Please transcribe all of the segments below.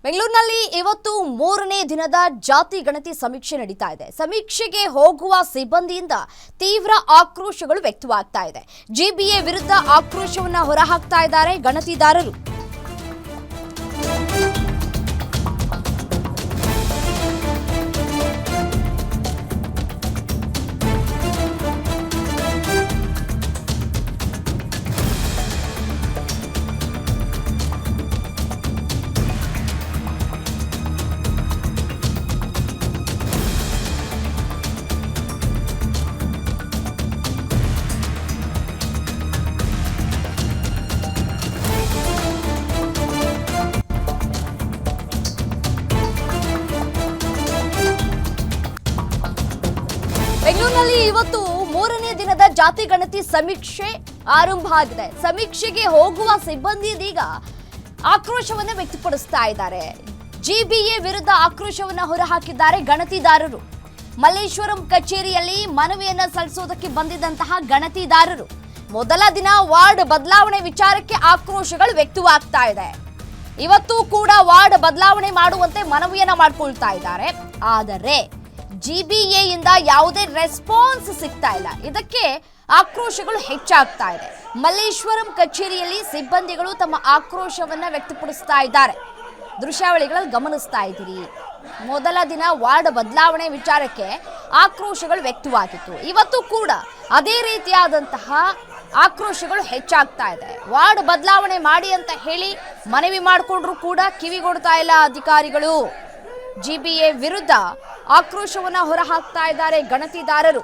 ಬೆಂಗಳೂರಿನಲ್ಲಿ ಇವತ್ತು ಮೂರನೇ ದಿನದ ಜಾತಿ ಗಣತಿ ಸಮೀಕ್ಷೆ ನಡೀತಾ ಇದೆ. ಸಮೀಕ್ಷೆಗೆ ಹೋಗುವ ಸಿಬ್ಬಂದಿಯಿಂದ ತೀವ್ರ ಆಕ್ರೋಶಗಳು ವ್ಯಕ್ತವಾಗ್ತಾ ಇದೆ. ಜಿಬಿಎ ವಿರುದ್ಧ ಆಕ್ರೋಶವನ್ನ ಹೊರಹಾಕ್ತಾ ಇದ್ದಾರೆ ಗಣತಿದಾರರು. ಬೆಂಗಳೂರಿನಲ್ಲಿ ಇವತ್ತು ಮೂರನೇ ದಿನದ ಜಾತಿ ಗಣತಿ ಸಮೀಕ್ಷೆ ಆರಂಭ ಆಗಿದೆ. ಸಮೀಕ್ಷೆಗೆ ಹೋಗುವ ಸಿಬ್ಬಂದಿ ಇದೀಗ ಆಕ್ರೋಶವನ್ನು ವ್ಯಕ್ತಪಡಿಸ್ತಾ ಇದ್ದಾರೆ. ಜಿಬಿಎ ವಿರುದ್ಧ ಆಕ್ರೋಶವನ್ನು ಹೊರಹಾಕಿದ್ದಾರೆ ಗಣತಿದಾರರು. ಮಲ್ಲೇಶ್ವರಂ ಕಚೇರಿಯಲ್ಲಿ ಮನವಿಯನ್ನ ಸಲ್ಲಿಸೋದಕ್ಕೆ ಬಂದಿದ್ದಂತಹ ಗಣತಿದಾರರು ಮೊದಲ ದಿನ ವಾರ್ಡ್ ಬದಲಾವಣೆ ವಿಚಾರಕ್ಕೆ ಆಕ್ರೋಶಗಳು ವ್ಯಕ್ತವಾಗ್ತಾ ಇದೆ. ಇವತ್ತು ಕೂಡ ವಾರ್ಡ್ ಬದಲಾವಣೆ ಮಾಡುವಂತೆ ಮನವಿಯನ್ನ ಮಾಡಿಕೊಳ್ತಾ ಇದ್ದಾರೆ. ಆದರೆ ಜಿಬಿಎ ಇಂದ ಯಾವುದೇ ರೆಸ್ಪಾನ್ಸ್ ಸಿಗ್ತಾ ಇಲ್ಲ. ಇದಕ್ಕೆ ಆಕ್ರೋಶಗಳು ಹೆಚ್ಚಾಗ್ತಾ ಇದೆ. ಮಲ್ಲೇಶ್ವರಂ ಕಚೇರಿಯಲ್ಲಿ ಸಿಬ್ಬಂದಿಗಳು ತಮ್ಮ ಆಕ್ರೋಶವನ್ನ ವ್ಯಕ್ತಪಡಿಸ್ತಾ ಇದ್ದಾರೆ. ದೃಶ್ಯಾವಳಿಗಳಲ್ಲಿ ಗಮನಿಸ್ತಾ ಇದ್ದೀರಿ. ಮೊದಲ ದಿನ ವಾರ್ಡ್ ಬದಲಾವಣೆ ವಿಚಾರಕ್ಕೆ ಆಕ್ರೋಶಗಳು ವ್ಯಕ್ತವಾಗಿತ್ತು. ಇವತ್ತು ಕೂಡ ಅದೇ ರೀತಿಯಾದಂತಹ ಆಕ್ರೋಶಗಳು ಹೆಚ್ಚಾಗ್ತಾ ಇದೆ. ವಾರ್ಡ್ ಬದಲಾವಣೆ ಮಾಡಿ ಅಂತ ಹೇಳಿ ಮನವಿ ಮಾಡಿಕೊಂಡ್ರು ಕೂಡ ಕಿವಿಗೊಡ್ತಾ ಇಲ್ಲ ಅಧಿಕಾರಿಗಳು. ಜಿಬಿಎ ವಿರುದ್ಧ ಆಕ್ರೋಶವನ್ನ ಹೊರಹಾಕ್ತಾ ಇದ್ದಾರೆ ಗಣತಿದಾರರು.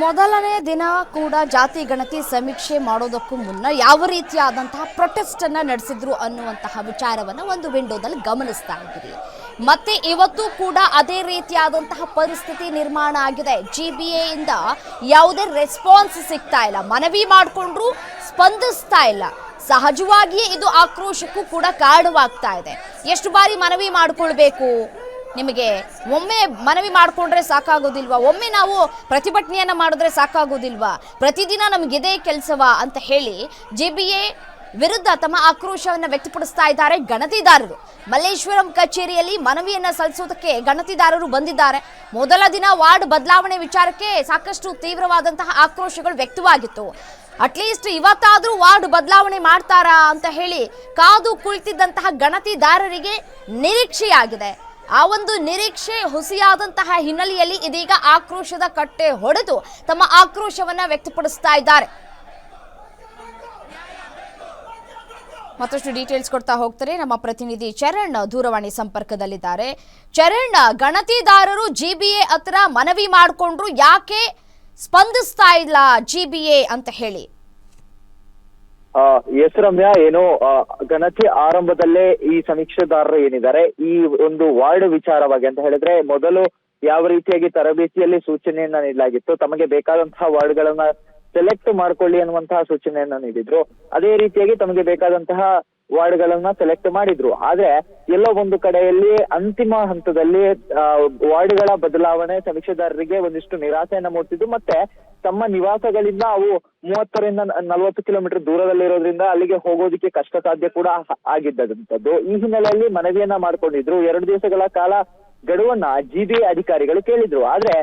ಮೊದಲನೇ ದಿನ ಕೂಡ ಜಾತಿ ಗಣತಿ ಸಮೀಕ್ಷೆ ಮಾಡೋದಕ್ಕೂ ಮುನ್ನ ಯಾವ ರೀತಿಯಾದಂತಹ ಪ್ರೊಟೆಸ್ಟ್ ಅನ್ನ ನಡೆಸಿದ್ರು ಅನ್ನುವಂತಹ ವಿಚಾರವನ್ನ ಒಂದು ವಿಂಡೋದಲ್ಲಿ ಗಮನಿಸ್ತಾ ಇದ್ದೀರಿ. ಮತ್ತೆ ಇವತ್ತು ಕೂಡ ಅದೇ ರೀತಿಯಾದಂತಹ ಪರಿಸ್ಥಿತಿ ನಿರ್ಮಾಣ ಆಗಿದೆ. ಜಿಬಿಎ ಇಂದ ಯಾವುದೇ ರೆಸ್ಪಾನ್ಸ್ ಸಿಗ್ತಾ ಇಲ್ಲ. ಮನವಿ ಮಾಡಿಕೊಂಡ್ರು ಸ್ಪಂದಿಸ್ತಾ ಇಲ್ಲ. ಸಹಜವಾಗಿಯೇ ಇದು ಆಕ್ರೋಶಕ್ಕೂ ಕೂಡ ಕಾರಣವಾಗ್ತಾ ಇದೆ. ಎಷ್ಟು ಬಾರಿ ಮನವಿ ಮಾಡಿಕೊಳ್ಬೇಕು? ನಿಮಗೆ ಒಮ್ಮೆ ಮನವಿ ಮಾಡಿಕೊಂಡ್ರೆ ಸಾಕಾಗೋದಿಲ್ವಾ? ಒಮ್ಮೆ ನಾವು ಪ್ರತಿಭಟನೆಯನ್ನ ಮಾಡಿದ್ರೆ ಸಾಕಾಗೋದಿಲ್ವಾ? ಪ್ರತಿದಿನ ನಮಗಿದೇ ಕೆಲಸವಾ ಅಂತ ಹೇಳಿ ಜಿಬಿಎ ವಿರುದ್ಧ ತಮ್ಮ ಆಕ್ರೋಶವನ್ನು ವ್ಯಕ್ತಪಡಿಸ್ತಾ ಇದ್ದಾರೆ ಗಣತಿದಾರರು. ಮಲ್ಲೇಶ್ವರಂ ಕಚೇರಿಯಲ್ಲಿ ಮನವಿಯನ್ನ ಸಲ್ಲಿಸೋದಕ್ಕೆ ಗಣತಿದಾರರು ಬಂದಿದ್ದಾರೆ. ಮೊದಲ ದಿನ ವಾರ್ಡ್ ಬದಲಾವಣೆ ವಿಚಾರಕ್ಕೆ ಸಾಕಷ್ಟು ತೀವ್ರವಾದಂತಹ ಆಕ್ರೋಶಗಳು ವ್ಯಕ್ತವಾಗಿತ್ತು. ಅಟ್ಲೀಸ್ಟ್ ಇವತ್ತಾದ್ರೂ ವಾರ್ಡ್ ಬದಲಾವಣೆ ಮಾಡ್ತಾರಾ ಅಂತ ಹೇಳಿ ಕಾದು ಕುಳಿತಿದ್ದಂತಹ ಗಣತಿದಾರರಿಗೆ ನಿರೀಕ್ಷೆಯಾಗಿದೆ. ಆ ಒಂದು ನಿರೀಕ್ಷೆ ಹುಸಿಯಾದಂತಹ ಹಿನ್ನೆಲೆಯಲ್ಲಿ ಇದೀಗ ಆಕ್ರೋಶದ ಕಟ್ಟೆ ಹೊಡೆದು ತಮ್ಮ ಆಕ್ರೋಶವನ್ನ ವ್ಯಕ್ತಪಡಿಸ್ತಾ ಇದ್ದಾರೆ. ಮತ್ತಷ್ಟು ಡೀಟೇಲ್ಸ್ ಕೊಡ್ತಾ ಹೋಗ್ತಾರೆ ನಮ್ಮ ಪ್ರತಿನಿಧಿ ಚರಣ್ ದೂರವಾಣಿ ಸಂಪರ್ಕದಲ್ಲಿದ್ದಾರೆ. ಚರಣ್, ಗಣತಿದಾರರು ಜಿಬಿಎ ಹತ್ರ ಮನವಿ ಮಾಡಿಕೊಂಡ್ರು, ಯಾಕೆ ಸ್ಪಂದಿಸ್ತಾ ಇಲ್ಲ ಜಿಬಿಎ ಅಂತ ಹೇಳಿ? ಎಸ್ ರಮ್ಯಾ, ಏನು ಗಣತಿ ಆರಂಭದಲ್ಲೇ ಈ ಸಮೀಕ್ಷೆದಾರರು ಏನಿದ್ದಾರೆ ಈ ಒಂದು ವಾರ್ಡ್ ವಿಚಾರವಾಗಿ ಅಂತ ಹೇಳಿದ್ರೆ ಮೊದಲು ಯಾವ ರೀತಿಯಾಗಿ ತರಬೇತಿಯಲ್ಲಿ ಸೂಚನೆಯನ್ನ ನೀಡಲಾಗಿತ್ತು, ತಮಗೆ ಬೇಕಾದಂತಹ ವಾರ್ಡ್ಗಳನ್ನ ಸೆಲೆಕ್ಟ್ ಮಾಡ್ಕೊಳ್ಳಿ ಅನ್ನುವಂತಹ ಸೂಚನೆಯನ್ನ ನೀಡಿದ್ರು. ಅದೇ ರೀತಿಯಾಗಿ ತಮಗೆ ಬೇಕಾದಂತಹ ವಾರ್ಡ್ಗಳನ್ನ ಸೆಲೆಕ್ಟ್ ಮಾಡಿದ್ರು. ಆದ್ರೆ ಎಲ್ಲೋ ಒಂದು ಕಡೆಯಲ್ಲಿ ಅಂತಿಮ ಹಂತದಲ್ಲಿ ವಾರ್ಡ್ಗಳ ಬದಲಾವಣೆ ಸಮೀಕ್ಷೆದಾರರಿಗೆ ಒಂದಿಷ್ಟು ನಿರಾಸೆಯನ್ನ ಮೂಡಿಸಿದ್ದು. ಮತ್ತೆ ತಮ್ಮ ನಿವಾಸಗಳಿಂದ ಅವು 30ರಿಂದ 40 ಕಿಲೋಮೀಟರ್ ದೂರದಲ್ಲಿರೋದ್ರಿಂದ ಅಲ್ಲಿಗೆ ಹೋಗೋದಿಕ್ಕೆ ಕಷ್ಟ ಸಾಧ್ಯ ಕೂಡ ಆಗಿದ್ದಂಥದ್ದು. ಈ ಹಿನ್ನೆಲೆಯಲ್ಲಿ ಮನವಿಯನ್ನ ಮಾಡ್ಕೊಂಡಿದ್ರು. 2 ದಿವಸಗಳ ಕಾಲ ಗಡುವನ್ನ GBA ಅಧಿಕಾರಿಗಳು ಕೇಳಿದ್ರು. ಆದ್ರೆ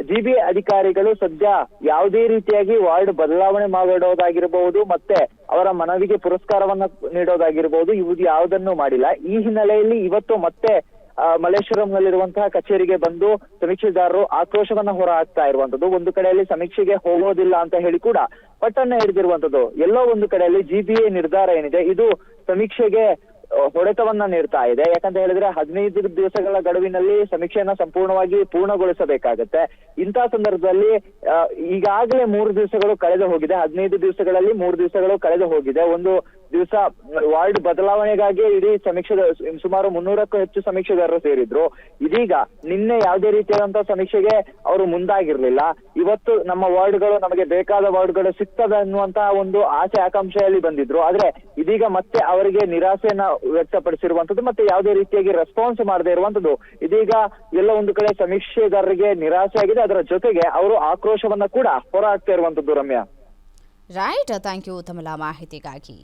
GBA ಅಧಿಕಾರಿಗಳು ಸದ್ಯ ಯಾವುದೇ ರೀತಿಯಾಗಿ ವಾರ್ಡ್ ಬದಲಾವಣೆ ಮಾಡೋದಾಗಿರಬಹುದು, ಮತ್ತೆ ಅವರ ಮನವಿಗೆ ಪುರಸ್ಕಾರವನ್ನ ನೀಡೋದಾಗಿರ್ಬಹುದು, ಇವುದು ಯಾವುದನ್ನು ಮಾಡಿಲ್ಲ. ಈ ಹಿನ್ನೆಲೆಯಲ್ಲಿ ಇವತ್ತು ಮತ್ತೆ ಮಲ್ಲೇಶ್ವರಂನಲ್ಲಿರುವಂತಹ ಕಚೇರಿಗೆ ಬಂದು ಸಮೀಕ್ಷೆದಾರರು ಆಕ್ರೋಶವನ್ನ ಹೊರ ಹಾಕ್ತಾ ಇರುವಂತದ್ದು. ಒಂದು ಕಡೆಯಲ್ಲಿ ಸಮೀಕ್ಷೆಗೆ ಹೋಗೋದಿಲ್ಲ ಅಂತ ಹೇಳಿ ಕೂಡ ಪಟ್ಟನ್ನ ಹಿಡಿದಿರುವಂತದ್ದು. ಎಲ್ಲೋ ಒಂದು ಕಡೆಯಲ್ಲಿ GBA ನಿರ್ಧಾರ ಏನಿದೆ ಇದು ಸಮೀಕ್ಷೆಗೆ ಹೊಡೆತವನ್ನ ನೀಡ್ತಾ ಇದೆ. ಯಾಕಂತ ಹೇಳಿದ್ರೆ 15 ದಿವಸಗಳ ಗಡುವಿನಲ್ಲಿ ಸಮೀಕ್ಷೆಯನ್ನ ಸಂಪೂರ್ಣವಾಗಿ ಪೂರ್ಣಗೊಳಿಸಬೇಕಾಗತ್ತೆ. ಇಂತಹ ಸಂದರ್ಭದಲ್ಲಿ ಈಗಾಗಲೇ 3 ದಿವಸಗಳು ಕಳೆದು ಹೋಗಿದೆ. 15 ದಿವಸಗಳಲ್ಲಿ 3 ದಿವಸಗಳು ಕಳೆದು ಹೋಗಿದೆ. ಒಂದು ದಿವಸ ವಾರ್ಡ್ ಬದಲಾವಣೆಗಾಗಿ ಇಡೀ ಸುಮಾರು 300ಕ್ಕೂ ಹೆಚ್ಚು ಸಮೀಕ್ಷೆದಾರರು ಸೇರಿದ್ರು. ಇದೀಗ ನಿನ್ನೆ ಯಾವುದೇ ರೀತಿಯಾದಂತಹ ಸಮೀಕ್ಷೆಗೆ ಅವರು ಮುಂದಾಗಿರ್ಲಿಲ್ಲ. ಇವತ್ತು ನಮ್ಮ ವಾರ್ಡ್ಗಳು ನಮಗೆ ಬೇಕಾದ ವಾರ್ಡ್ಗಳು ಸಿಗ್ತದೆ ಅನ್ನುವಂತಹ ಒಂದು ಆಸೆ ಆಕಾಂಕ್ಷೆಯಲ್ಲಿ ಬಂದಿದ್ರು. ಆದ್ರೆ ಇದೀಗ ಮತ್ತೆ ಅವರಿಗೆ ನಿರಾಸೆಯನ್ನ ವ್ಯಕ್ತಪಡಿಸಿರುವಂತದ್ದು, ಮತ್ತೆ ಯಾವುದೇ ರೀತಿಯಾಗಿ ರೆಸ್ಪಾನ್ಸ್ ಮಾಡದೇ ಇರುವಂತದ್ದು. ಇದೀಗ ಎಲ್ಲ ಒಂದು ಕಡೆ ಸಮೀಕ್ಷೆದಾರರಿಗೆ ನಿರಾಸೆ ಆಗಿದೆ. ಅದರ ಜೊತೆಗೆ ಅವರು ಆಕ್ರೋಶವನ್ನ ಕೂಡ ಹೊರ ಹಾಕ್ತಾ ಇರುವಂತದ್ದು. ರಮ್ಯಾ, ರೈಟ್, ಥ್ಯಾಂಕ್ ಯು ತಮ್ಮೆಲ್ಲ ಮಾಹಿತಿಗಾಗಿ.